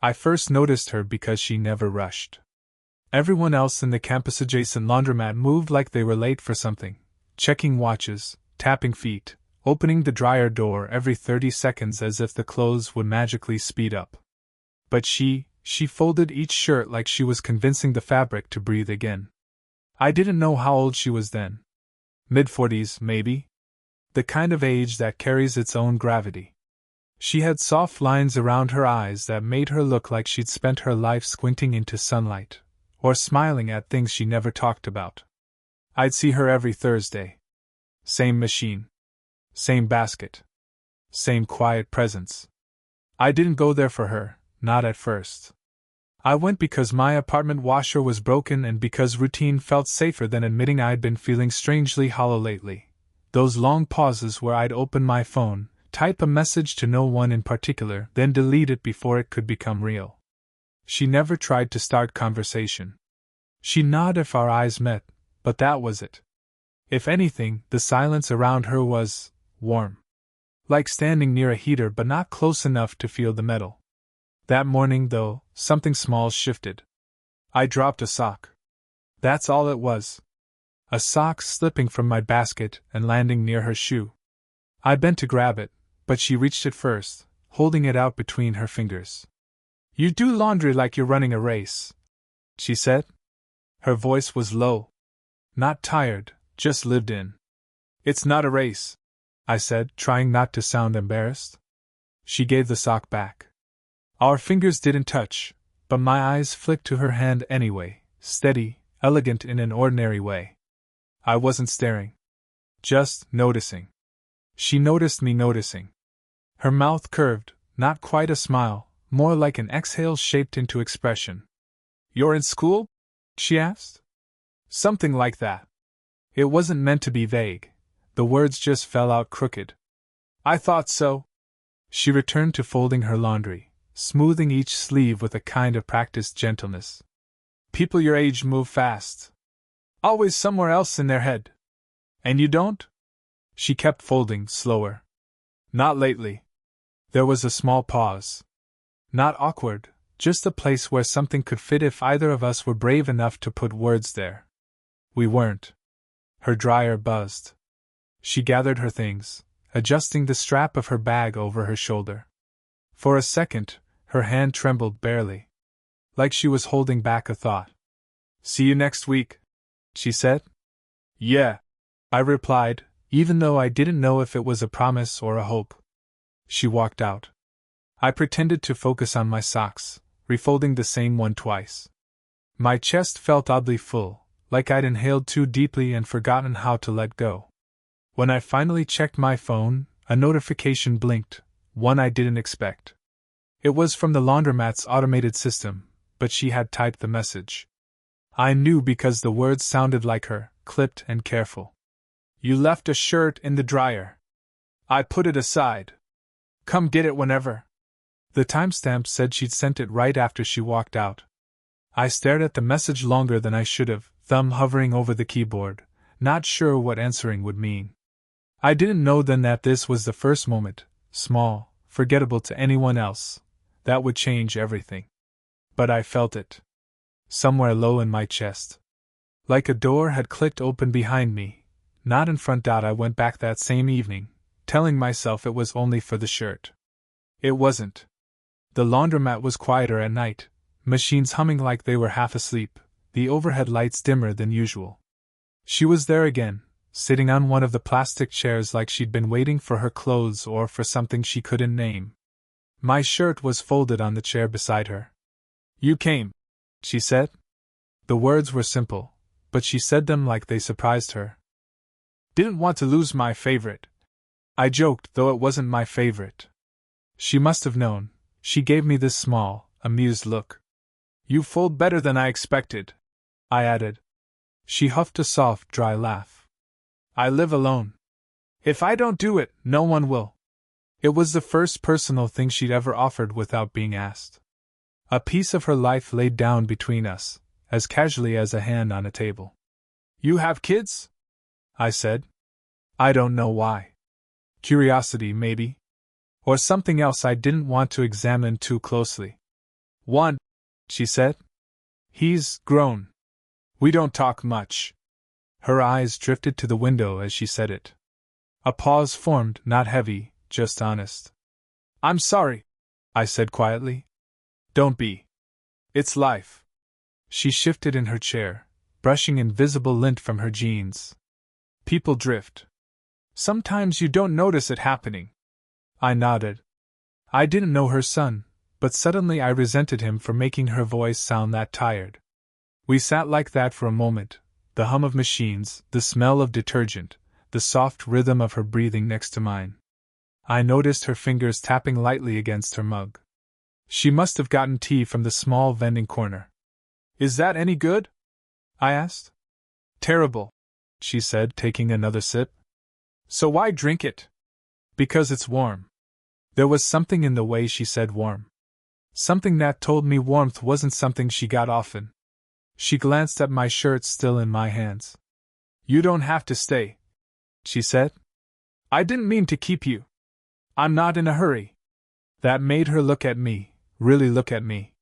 I first noticed her because she never rushed. Everyone else in the campus-adjacent laundromat moved like they were late for something, checking watches, tapping feet, opening the dryer door every 30 seconds as if the clothes would magically speed up. But she folded each shirt like she was convincing the fabric to breathe again. I didn't know how old she was then. Mid-40s, maybe? The kind of age that carries its own gravity. She had soft lines around her eyes that made her look like she'd spent her life squinting into sunlight, or smiling at things she never talked about. I'd see her every Thursday. Same machine. Same basket. Same quiet presence. I didn't go there for her, not at first. I went because my apartment washer was broken and because routine felt safer than admitting I'd been feeling strangely hollow lately. Those long pauses where I'd open my phone, type a message to no one in particular, then delete it before it could become real. She never tried to start conversation. She'd nod if our eyes met, but that was it. If anything, the silence around her was warm. Like standing near a heater but not close enough to feel the metal. That morning, though, something small shifted. I dropped a sock. That's all it was. A sock slipping from my basket and landing near her shoe. I bent to grab it, but she reached it first, holding it out between her fingers. "You do laundry like you're running a race," she said. Her voice was low. Not tired, just lived in. "It's not a race," I said, trying not to sound embarrassed. She gave the sock back. Our fingers didn't touch, but my eyes flicked to her hand anyway, steady, elegant in an ordinary way. I wasn't staring. Just noticing. She noticed me noticing. Her mouth curved, not quite a smile, more like an exhale shaped into expression. "You're in school?" she asked. Something like that. It wasn't meant to be vague. The words just fell out crooked. "I thought so." She returned to folding her laundry, smoothing each sleeve with a kind of practiced gentleness. "People your age move fast. Always somewhere else in their head. And you don't?" She kept folding, slower. "Not lately." There was a small pause. Not awkward, just a place where something could fit if either of us were brave enough to put words there. We weren't. Her dryer buzzed. She gathered her things, adjusting the strap of her bag over her shoulder. For a second, her hand trembled barely. Like she was holding back a thought. "See you next week," she said. "Yeah," I replied, even though I didn't know if it was a promise or a hope. She walked out. I pretended to focus on my socks, refolding the same one twice. My chest felt oddly full, like I'd inhaled too deeply and forgotten how to let go. When I finally checked my phone, a notification blinked, one I didn't expect. It was from the laundromat's automated system, but she had typed the message. I knew because the words sounded like her, clipped and careful. "You left a shirt in the dryer. I put it aside. Come get it whenever." The timestamp said she'd sent it right after she walked out. I stared at the message longer than I should have, thumb hovering over the keyboard, not sure what answering would mean. I didn't know then that this was the first moment, small, forgettable to anyone else, that would change everything. But I felt it. Somewhere low in my chest. Like a door had clicked open behind me, not in front. I went back that same evening, telling myself it was only for the shirt. It wasn't. The laundromat was quieter at night, machines humming like they were half asleep, the overhead lights dimmer than usual. She was there again, sitting on one of the plastic chairs like she'd been waiting for her clothes or for something she couldn't name. My shirt was folded on the chair beside her. "You came," she said. The words were simple, but she said them like they surprised her. "Didn't want to lose my favorite." I joked, though it wasn't my favorite. She must have known. She gave me this small, amused look. "You fold better than I expected," I added. She huffed a soft, dry laugh. "I live alone. If I don't do it, no one will." It was the first personal thing she'd ever offered without being asked. A piece of her life laid down between us, as casually as a hand on a table. "You have kids?" I said. I don't know why. Curiosity, maybe. Or something else I didn't want to examine too closely. "One," she said. "He's grown. We don't talk much." Her eyes drifted to the window as she said it. A pause formed, not heavy, just honest. "I'm sorry," I said quietly. "Don't be. It's life." She shifted in her chair, brushing invisible lint from her jeans. "People drift. Sometimes you don't notice it happening." I nodded. I didn't know her son, but suddenly I resented him for making her voice sound that tired. We sat like that for a moment, the hum of machines, the smell of detergent, the soft rhythm of her breathing next to mine. I noticed her fingers tapping lightly against her mug. She must have gotten tea from the small vending corner. "Is that any good?" I asked. "Terrible," she said, taking another sip. "So why drink it?" "Because it's warm." There was something in the way she said warm. Something that told me warmth wasn't something she got often. She glanced at my shirt still in my hands. "You don't have to stay," she said. "I didn't mean to keep you. I'm not in a hurry." That made her look at me, really look at me.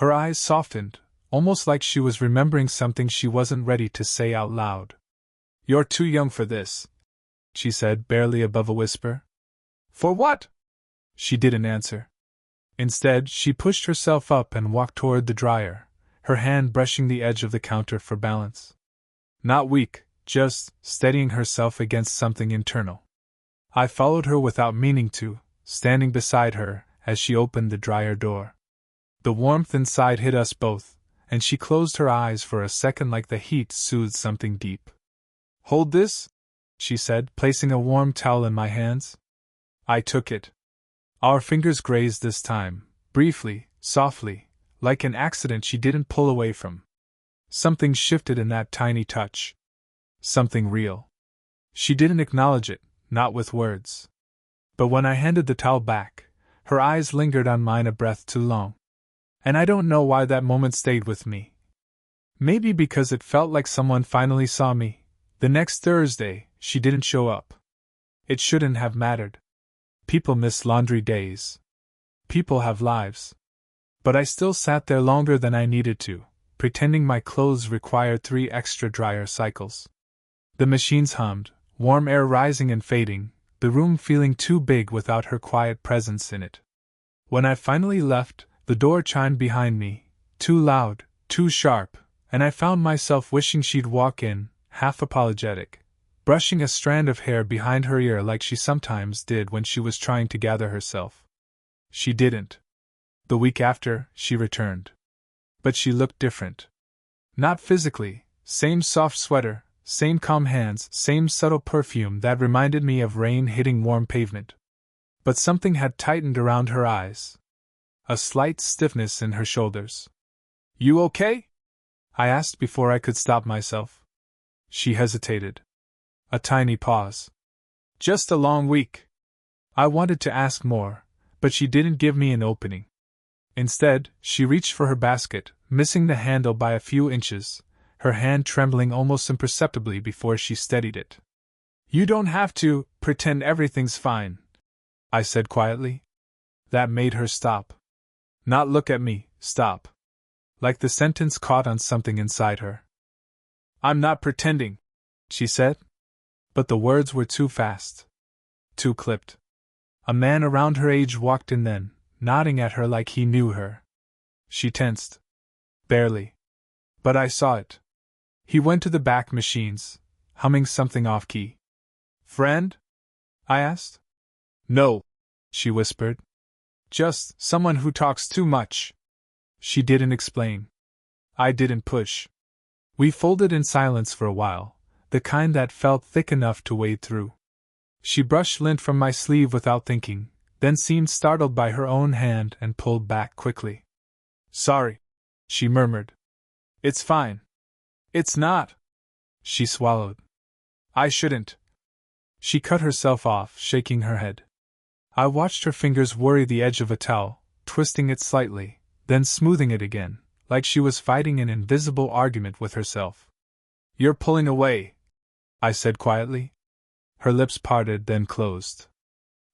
Her eyes softened, almost like she was remembering something she wasn't ready to say out loud. "You're too young for this," she said, barely above a whisper. "For what?" She didn't answer. Instead, she pushed herself up and walked toward the dryer, her hand brushing the edge of the counter for balance. Not weak, just steadying herself against something internal. I followed her without meaning to, standing beside her as she opened the dryer door. The warmth inside hit us both, and she closed her eyes for a second like the heat soothed something deep. "Hold this," she said, placing a warm towel in my hands. I took it. Our fingers grazed this time, briefly, softly, like an accident she didn't pull away from. Something shifted in that tiny touch. Something real. She didn't acknowledge it, not with words. But when I handed the towel back, her eyes lingered on mine a breath too long. And I don't know why that moment stayed with me. Maybe because it felt like someone finally saw me. The next Thursday, she didn't show up. It shouldn't have mattered. People miss laundry days. People have lives. But I still sat there longer than I needed to, pretending my clothes required 3 extra dryer cycles. The machines hummed, warm air rising and fading, the room feeling too big without her quiet presence in it. When I finally left, the door chimed behind me, too loud, too sharp, and I found myself wishing she'd walk in, half apologetic, brushing a strand of hair behind her ear like she sometimes did when she was trying to gather herself. She didn't. The week after, she returned. But she looked different. Not physically, same soft sweater, same calm hands, same subtle perfume that reminded me of rain hitting warm pavement. But something had tightened around her eyes. A slight stiffness in her shoulders. "You okay?" I asked before I could stop myself. She hesitated. A tiny pause. "Just a long week." I wanted to ask more, but she didn't give me an opening. Instead, she reached for her basket, missing the handle by a few inches, her hand trembling almost imperceptibly before she steadied it. "You don't have to pretend everything's fine," I said quietly. That made her stop. Not look at me, stop. Like the sentence caught on something inside her. "I'm not pretending," she said. But the words were too fast. Too clipped. A man around her age walked in then, nodding at her like he knew her. She tensed. Barely. But I saw it. He went to the back machines, humming something off-key. "Friend?" I asked. "No," she whispered. "Just someone who talks too much." She didn't explain. I didn't push. We folded in silence for a while, the kind that felt thick enough to wade through. She brushed lint from my sleeve without thinking, then seemed startled by her own hand and pulled back quickly. "Sorry," she murmured. "It's fine." "It's not." She swallowed. "I shouldn't." She cut herself off, shaking her head. I watched her fingers worry the edge of a towel, twisting it slightly, then smoothing it again, like she was fighting an invisible argument with herself. "You're pulling away," I said quietly. Her lips parted, then closed.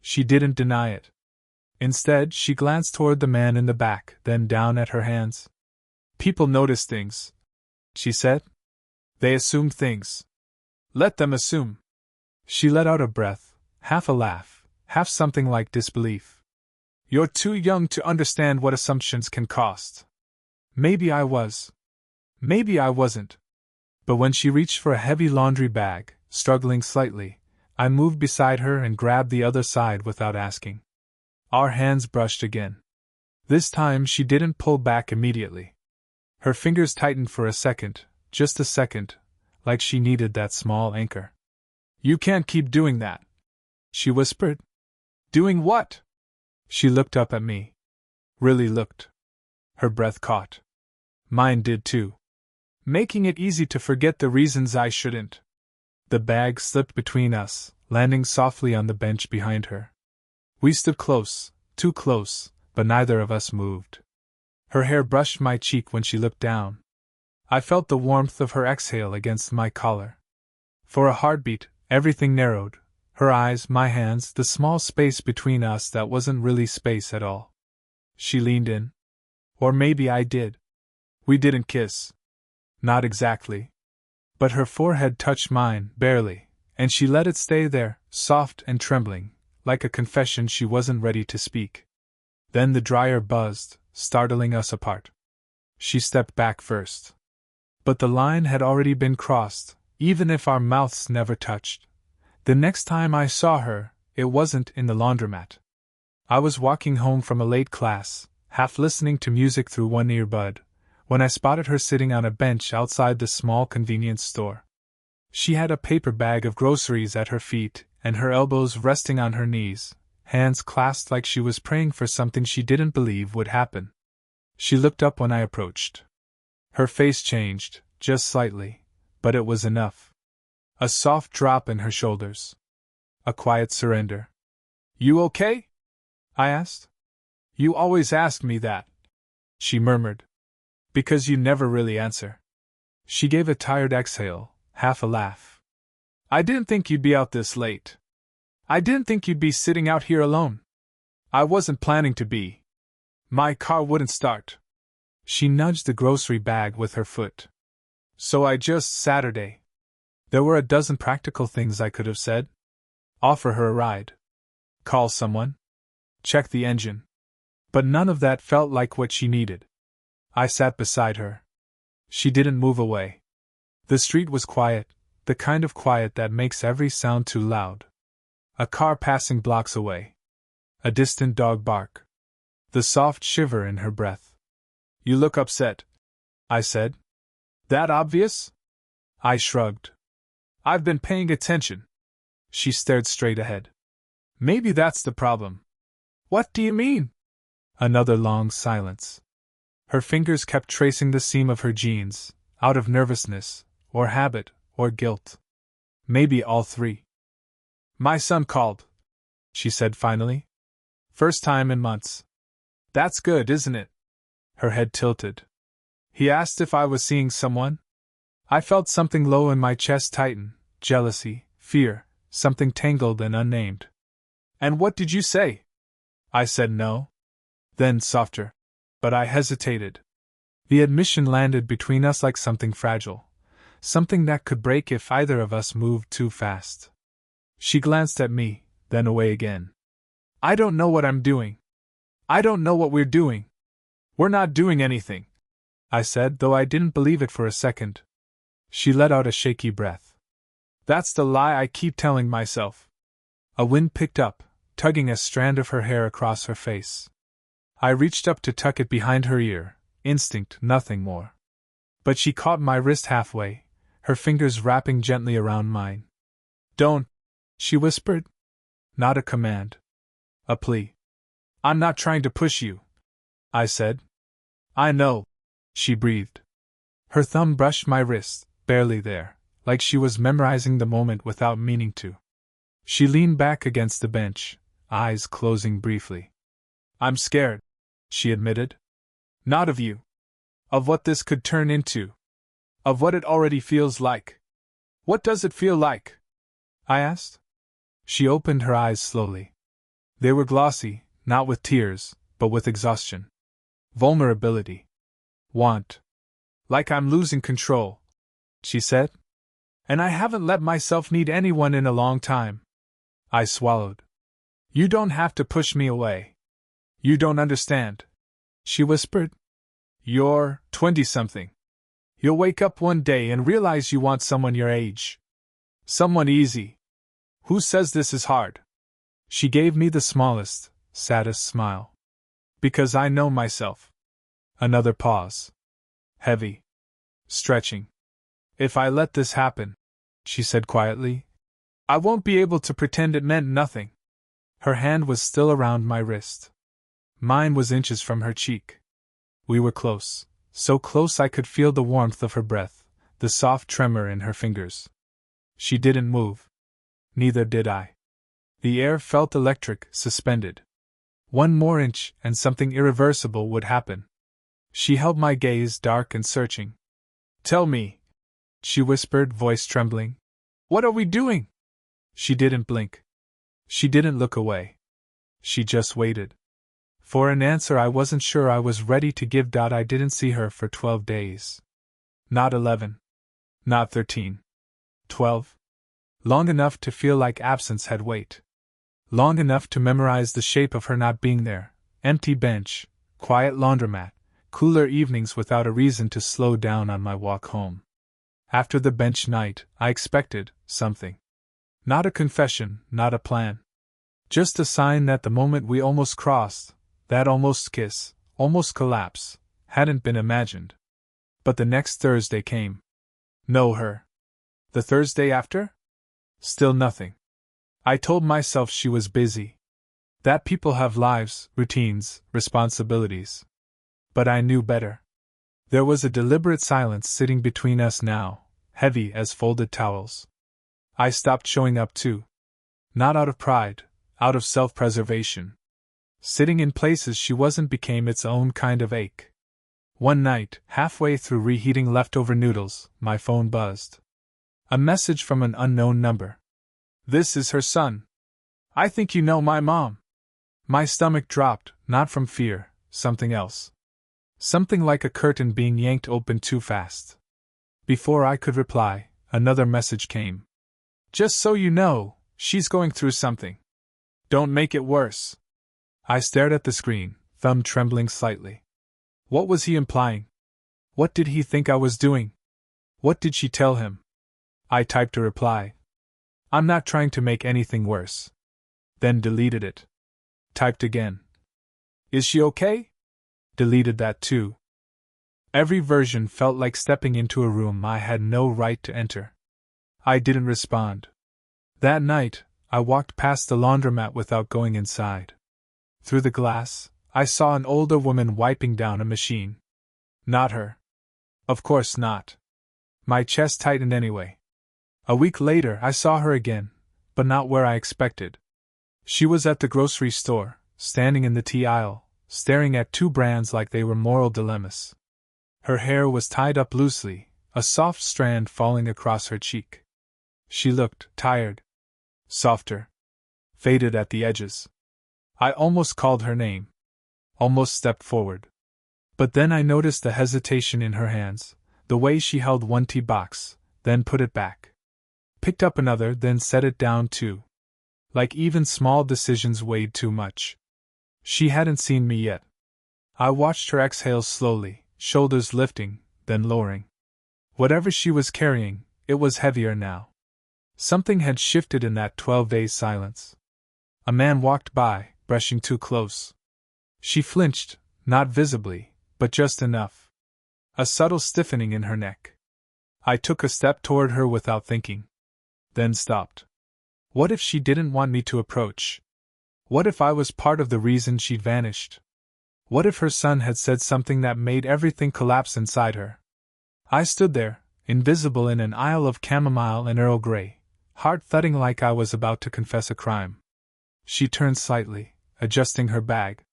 She didn't deny it. Instead, she glanced toward the man in the back, then down at her hands. People notice things, she said. They assume things. Let them assume. She let out a breath, half a laugh, half something like disbelief. You're too young to understand what assumptions can cost. Maybe I was. Maybe I wasn't. But when she reached for a heavy laundry bag, struggling slightly, I moved beside her and grabbed the other side without asking. Our hands brushed again. This time she didn't pull back immediately. Her fingers tightened for a second, just a second, like she needed that small anchor. You can't keep doing that, she whispered. Doing what? She looked up at me. Really looked. Her breath caught. Mine did too. Making it easy to forget the reasons I shouldn't. The bag slipped between us, landing softly on the bench behind her. We stood close, too close, but neither of us moved. Her hair brushed my cheek when she looked down. I felt the warmth of her exhale against my collar. For a heartbeat, everything narrowed. Her eyes, my hands, the small space between us that wasn't really space at all. She leaned in. Or maybe I did. We didn't kiss. Not exactly. But her forehead touched mine, barely, and she let it stay there, soft and trembling, like a confession she wasn't ready to speak. Then the dryer buzzed, startling us apart. She stepped back first. But the line had already been crossed, even if our mouths never touched. The next time I saw her, it wasn't in the laundromat. I was walking home from a late class, half listening to music through one earbud, when I spotted her sitting on a bench outside the small convenience store. She had a paper bag of groceries at her feet, and her elbows resting on her knees, hands clasped like she was praying for something she didn't believe would happen. She looked up when I approached. Her face changed, just slightly, but it was enough. A soft drop in her shoulders. A quiet surrender. You okay? I asked. You always ask me that, she murmured. Because you never really answer. She gave a tired exhale, half a laugh. I didn't think you'd be out this late. I didn't think you'd be sitting out here alone. I wasn't planning to be. My car wouldn't start. She nudged the grocery bag with her foot. So I just Saturday. There were a dozen practical things I could have said. Offer her a ride. Call someone. Check the engine. But none of that felt like what she needed. I sat beside her. She didn't move away. The street was quiet, the kind of quiet that makes every sound too loud. A car passing blocks away. A distant dog bark. The soft shiver in her breath. You look upset, I said. That obvious? I shrugged. I've been paying attention. She stared straight ahead. Maybe that's the problem. What do you mean? Another long silence. Her fingers kept tracing the seam of her jeans, out of nervousness, or habit, or guilt. Maybe all three. My son called, she said finally. First time in months. That's good, isn't it? Her head tilted. He asked if I was seeing someone. I felt something low in my chest tighten, jealousy, fear, something tangled and unnamed. And what did you say? I said no. Then softer. But I hesitated. The admission landed between us like something fragile, something that could break if either of us moved too fast. She glanced at me, then away again. I don't know what I'm doing. I don't know what we're doing. We're not doing anything, I said, though I didn't believe it for a second. She let out a shaky breath. That's the lie I keep telling myself. A wind picked up, tugging a strand of her hair across her face. I reached up to tuck it behind her ear, instinct, nothing more. But she caught my wrist halfway, her fingers wrapping gently around mine. Don't, she whispered. Not a command. A plea. I'm not trying to push you, I said. I know, she breathed. Her thumb brushed my wrist, barely there, like she was memorizing the moment without meaning to. She leaned back against the bench, eyes closing briefly. I'm scared, she admitted. Not of you. Of what this could turn into. Of what it already feels like. What does it feel like? I asked. She opened her eyes slowly. They were glossy, not with tears, but with exhaustion. Vulnerability. Want. Like I'm losing control, she said. And I haven't let myself need anyone in a long time. I swallowed. You don't have to push me away. You don't understand, she whispered. You're 20-something. You'll wake up one day and realize you want someone your age. Someone easy. Who says this is hard? She gave me the smallest, saddest smile. Because I know myself. Another pause. Heavy. Stretching. If I let this happen, she said quietly, I won't be able to pretend it meant nothing. Her hand was still around my wrist. Mine was inches from her cheek. We were close, so close I could feel the warmth of her breath, the soft tremor in her fingers. She didn't move. Neither did I. The air felt electric, suspended. One more inch and something irreversible would happen. She held my gaze dark and searching. Tell me, she whispered, voice trembling. What are we doing? She didn't blink. She didn't look away. She just waited. For an answer I wasn't sure I was ready to give. I didn't see her for 12 days. Not 11. Not 13. 12. Long enough to feel like absence had weight. Long enough to memorize the shape of her not being there. Empty bench, quiet laundromat, cooler evenings without a reason to slow down on my walk home. After the bench night, I expected something. Not a confession, not a plan. Just a sign that the moment we almost crossed, that almost kiss, almost collapse, hadn't been imagined. But the next Thursday came. No her. The Thursday after? Still nothing. I told myself she was busy. That people have lives, routines, responsibilities. But I knew better. There was a deliberate silence sitting between us now, heavy as folded towels. I stopped showing up too. Not out of pride, out of self-preservation. Sitting in places she wasn't became its own kind of ache. One night, halfway through reheating leftover noodles, my phone buzzed. A message from an unknown number. This is her son. I think you know my mom. My stomach dropped, not from fear, something else. Something like a curtain being yanked open too fast. Before I could reply, another message came. Just so you know, she's going through something. Don't make it worse. I stared at the screen, thumb trembling slightly. What was he implying? What did he think I was doing? What did she tell him? I typed a reply. I'm not trying to make anything worse. Then deleted it. Typed again. Is she okay? Deleted that too. Every version felt like stepping into a room I had no right to enter. I didn't respond. That night, I walked past the laundromat without going inside. Through the glass, I saw an older woman wiping down a machine. Not her. Of course not. My chest tightened anyway. A week later, I saw her again, but not where I expected. She was at the grocery store, standing in the tea aisle, staring at two brands like they were moral dilemmas. Her hair was tied up loosely, a soft strand falling across her cheek. She looked tired. Softer. Faded at the edges. I almost called her name. Almost stepped forward. But then I noticed the hesitation in her hands, the way she held one tea box, then put it back. Picked up another, then set it down too. Like even small decisions weighed too much. She hadn't seen me yet. I watched her exhale slowly, shoulders lifting, then lowering. Whatever she was carrying, it was heavier now. Something had shifted in that 12-day silence. A man walked by, brushing too close. She flinched, not visibly, but just enough. A subtle stiffening in her neck. I took a step toward her without thinking. Then stopped. What if she didn't want me to approach? What if I was part of the reason she'd vanished? What if her son had said something that made everything collapse inside her? I stood there, invisible in an aisle of chamomile and Earl Grey, heart thudding like I was about to confess a crime. She turned slightly, adjusting her bag.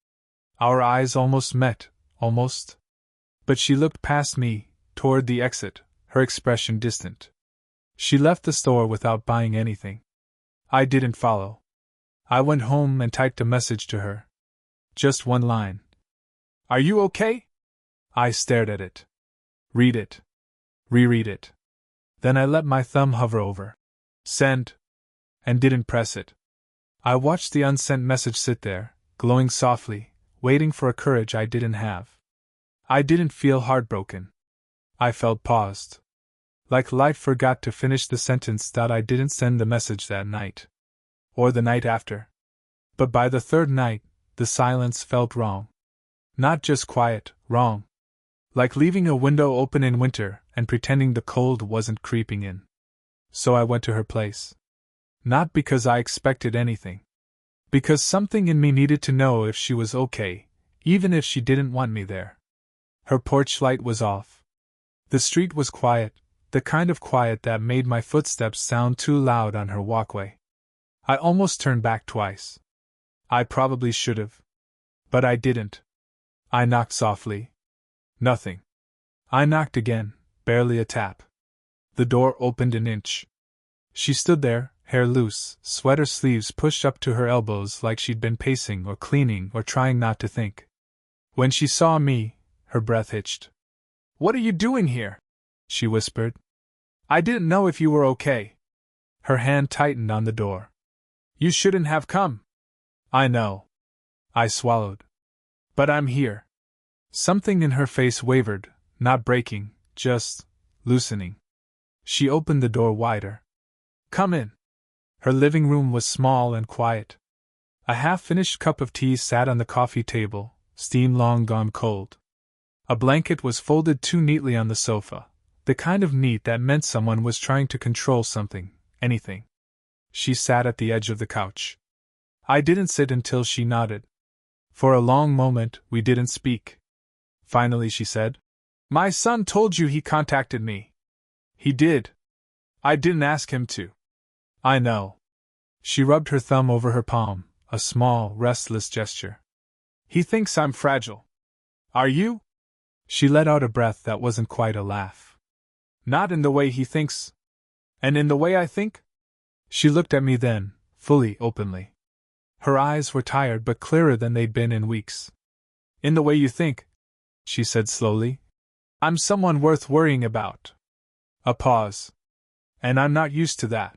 Our eyes almost met, almost. But she looked past me, toward the exit, her expression distant. She left the store without buying anything. I didn't follow. I went home and typed a message to her. Just one line. Are you okay? I stared at it. Read it. Reread it. Then I let my thumb hover over Send, and didn't press it. I watched the unsent message sit there, glowing softly, waiting for a courage I didn't have. I didn't feel heartbroken. I felt paused. Like life forgot to finish the sentence that I didn't send the message that night. Or the night after. But by the third night, the silence felt wrong. Not just quiet, wrong. Like leaving a window open in winter and pretending the cold wasn't creeping in. So I went to her place. Not because I expected anything. Because something in me needed to know if she was okay, even if she didn't want me there. Her porch light was off. The street was quiet, the kind of quiet that made my footsteps sound too loud on her walkway. I almost turned back twice. I probably should have. But I didn't. I knocked softly. Nothing. I knocked again, barely a tap. The door opened an inch. She stood there, hair loose, sweater sleeves pushed up to her elbows like she'd been pacing or cleaning or trying not to think. When she saw me, her breath hitched. "What are you doing here?" she whispered. "I didn't know if you were okay." Her hand tightened on the door. "You shouldn't have come." "I know." I swallowed. "But I'm here." Something in her face wavered, not breaking, just loosening. She opened the door wider. "Come in." Her living room was small and quiet. A half-finished cup of tea sat on the coffee table, steam long gone cold. A blanket was folded too neatly on the sofa, the kind of neat that meant someone was trying to control something, anything. She sat at the edge of the couch. I didn't sit until she nodded. For a long moment, we didn't speak. Finally she said, "My son told you he contacted me." "He did. I didn't ask him to." "I know." She rubbed her thumb over her palm, a small, restless gesture. "He thinks I'm fragile." "Are you?" She let out a breath that wasn't quite a laugh. "Not in the way he thinks." "And in the way I think?" She looked at me then, fully, openly. Her eyes were tired but clearer than they'd been in weeks. "In the way you think," she said slowly, "I'm someone worth worrying about." A pause. "And I'm not used to that."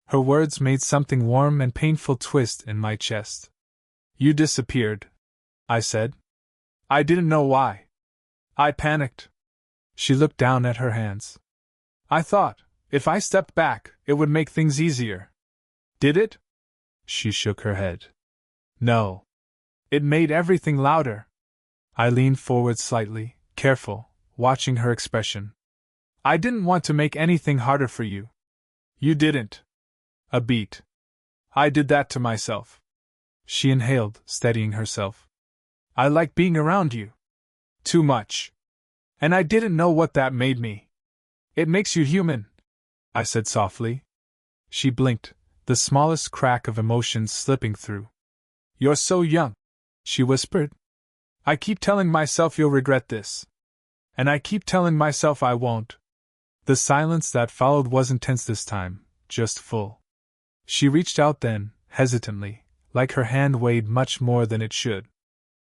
Her words made something warm and painful twist in my chest. "You disappeared," I said. "I didn't know why. I panicked." She looked down at her hands. "I thought, if I stepped back, it would make things easier." "Did it?" She shook her head. "No. It made everything louder." I leaned forward slightly, careful, watching her expression. "I didn't want to make anything harder for you." "You didn't." A beat. "I did that to myself." She inhaled, steadying herself. "I like being around you. Too much. And I didn't know what that made me." "It makes you human," I said softly. She blinked, the smallest crack of emotion slipping through. "You're so young," she whispered. "I keep telling myself you'll regret this. And I keep telling myself I won't." The silence that followed wasn't tense this time, just full. She reached out then, hesitantly, like her hand weighed much more than it should.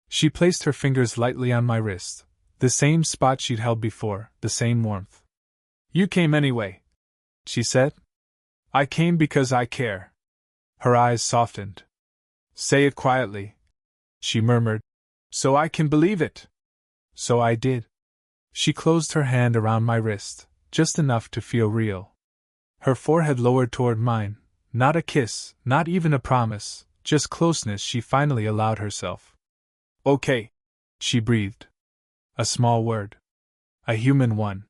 She placed her fingers lightly on my wrist, the same spot she'd held before, the same warmth. "You came anyway," she said. "I came because I care." Her eyes softened. "Say it quietly," she murmured, "so I can believe it." So I did. She closed her hand around my wrist, just enough to feel real. Her forehead lowered toward mine, not a kiss, not even a promise, just closeness she finally allowed herself. "Okay," she breathed. A small word. A human one.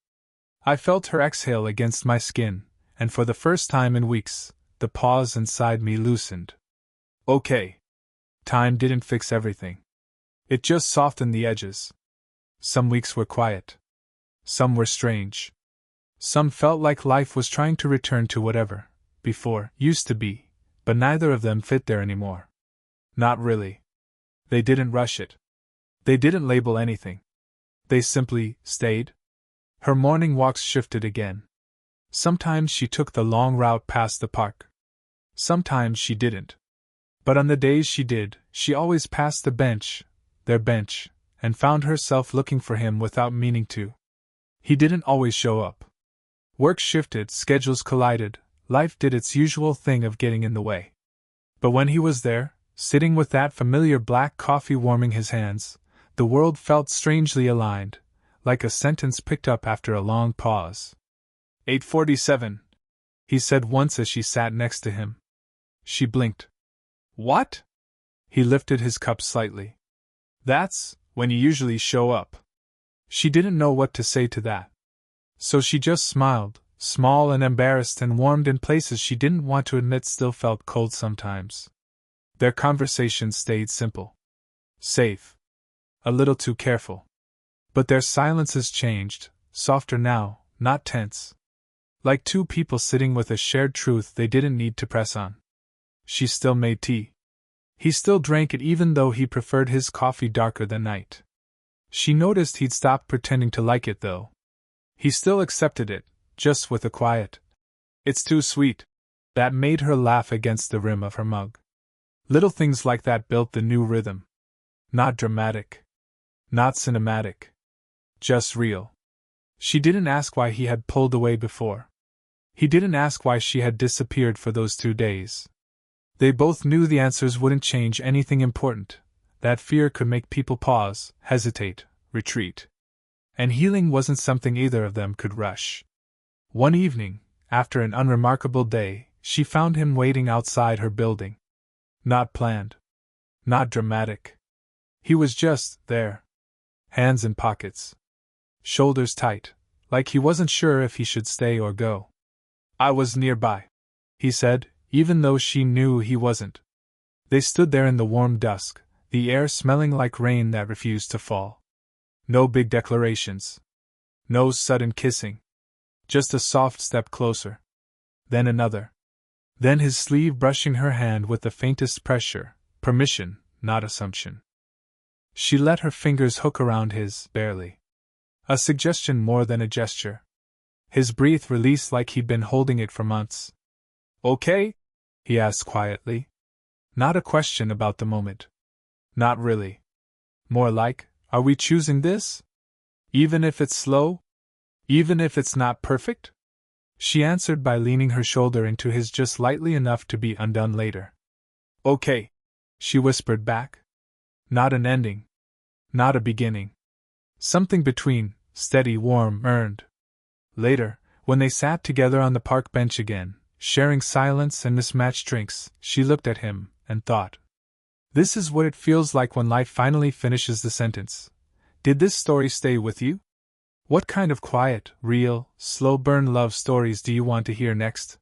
I felt her exhale against my skin, and for the first time in weeks, the pause inside me loosened. Okay. Time didn't fix everything. It just softened the edges. Some weeks were quiet. Some were strange. Some felt like life was trying to return to whatever, before, used to be, but neither of them fit there anymore. Not really. They didn't rush it. They didn't label anything. They simply stayed. Her morning walks shifted again. Sometimes she took the long route past the park. Sometimes she didn't. But on the days she did, she always passed their bench, and found herself looking for him without meaning to. He didn't always show up. Work shifted, schedules collided, life did its usual thing of getting in the way. But when he was there, sitting with that familiar black coffee warming his hands, the world felt strangely aligned, like a sentence picked up after a long pause. 8:47, he said once as she sat next to him. She blinked. What? He lifted his cup slightly. That's when you usually show up. She didn't know what to say to that. So she just smiled, small and embarrassed and warmed in places she didn't want to admit still felt cold sometimes. Their conversation stayed simple. Safe. A little too careful. But their silences changed, softer now, not tense. Like two people sitting with a shared truth they didn't need to press on. She still made tea. He still drank it even though he preferred his coffee darker than night. She noticed he'd stopped pretending to like it though. He still accepted it, just with a quiet, "It's too sweet," that made her laugh against the rim of her mug. Little things like that built the new rhythm. Not dramatic. Not cinematic. Just real. She didn't ask why he had pulled away before. He didn't ask why she had disappeared for those 2 days. They both knew the answers wouldn't change anything important, that fear could make people pause, hesitate, retreat. And healing wasn't something either of them could rush. One evening, after an unremarkable day, she found him waiting outside her building. Not planned. Not dramatic. He was just there. Hands in pockets. Shoulders tight, like he wasn't sure if he should stay or go. "I was nearby," he said, even though she knew he wasn't. They stood there in the warm dusk, the air smelling like rain that refused to fall. No big declarations. No sudden kissing. Just a soft step closer. Then another. Then his sleeve brushing her hand with the faintest pressure, permission, not assumption. She let her fingers hook around his, barely. A suggestion more than a gesture. His breath released like he'd been holding it for months. "Okay?" he asked quietly. Not a question about the moment. Not really. More like, "Are we choosing this? Even if it's slow? Even if it's not perfect?" She answered by leaning her shoulder into his just lightly enough to be undone later. "Okay," she whispered back. Not an ending. Not a beginning. Something between, steady, warm, earned. Later, when they sat together on the park bench again, sharing silence and mismatched drinks, she looked at him, and thought. This is what it feels like when life finally finishes the sentence. Did this story stay with you? What kind of quiet, real, slow burn love stories do you want to hear next?